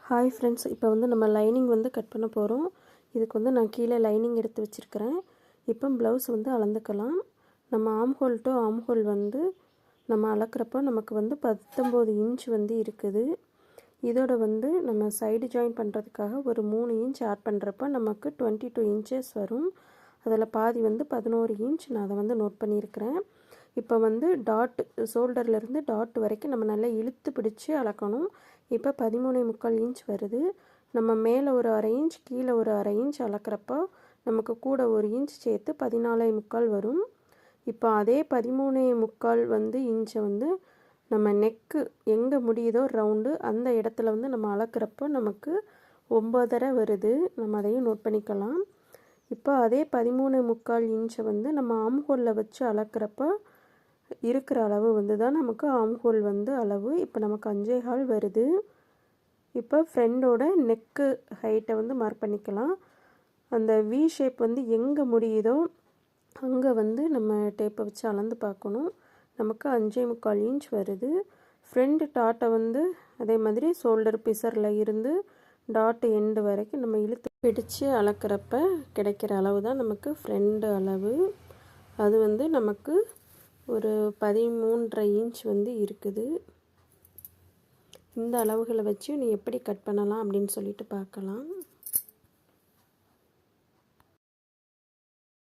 Hi friends, இப்போ வந்து நம்ம லைனிங் வந்து கட் பண்ண போகிறோம். இதுக்கு வந்து நான் கீழே லைனிங் எடுத்து வச்சுருக்கிறேன். இப்போ ப்ளவுஸ் வந்து அளந்துக்கலாம். நம்ம ஆம்ஹோல் டு ஆம்ஹோல் வந்து நம்ம அளக்கிறப்போ நமக்கு வந்து 19 இன்ச் வந்து இருக்குது. இதோட வந்து நம்ம சைடு ஜாயின் பண்ணுறதுக்காக ஒரு 3 இன்ச் ஆட் பண்ணுறப்ப நமக்கு 22 இன்ச்சஸ் வரும். அதில் பாதி வந்து 11 இன்ச். நான் அதை வந்து நோட் பண்ணியிருக்கிறேன். இப்போ வந்து டாட் ஷோல்டர்லேருந்து டாட் வரைக்கும் நம்ம நல்லா இழுத்து பிடிச்சி அளக்கணும். இப்போ 13.25 இன்ச் வருது. நம்ம மேலே ஒரு அரை இன்ச் கீழே ஒரு அரை இன்ச் அளக்கிறப்போ நமக்கு கூட ஒரு இன்ச் சேர்த்து 14.25 வரும். இப்போ அதே 13.25 வந்து இன்ச்சை வந்து நம்ம நெக்கு எங்கே முடியுதோ ரவுண்டு அந்த இடத்துல வந்து நம்ம அளக்கிறப்போ நமக்கு 9.5 வருது. நம்ம அதையும் நோட் பண்ணிக்கலாம். இப்போ அதே 13.25 இன்ச்சை வந்து நம்ம ஆம்ஹோலில் வச்சு அளக்கிறப்போ இருக்கிற அளவு வந்து தான் நமக்கு ஆம்ஹோல் வந்து அளவு. இப்போ நமக்கு 5.25 வருது. இப்போ ஃப்ரெண்டோட நெக்கு ஹைட்டை வந்து மார்க் பண்ணிக்கலாம். அந்த வி ஷேப் வந்து எங்கே முடியுதோ அங்கே வந்து நம்ம டேப்பை வச்சு அளந்து பார்க்கணும். நமக்கு 5.25 இன்ச் வருது. ஃப்ரெண்டு டாட்டை வந்து அதே மாதிரி ஷோல்டர் பிசரில் இருந்து டாட் எண்டு வரைக்கும் நம்ம இழுத்து பிடிச்சு அளக்கிறப்ப கிடைக்கிற அளவு தான் நமக்கு ஃப்ரெண்டு அளவு. அது வந்து நமக்கு ஒரு 13.5 இன்ச் வந்து இருக்குது. இந்த அளவுகளை வச்சு நீ எப்படி கட் பண்ணலாம் அப்படின்னு சொல்லிட்டு பார்க்கலாம்.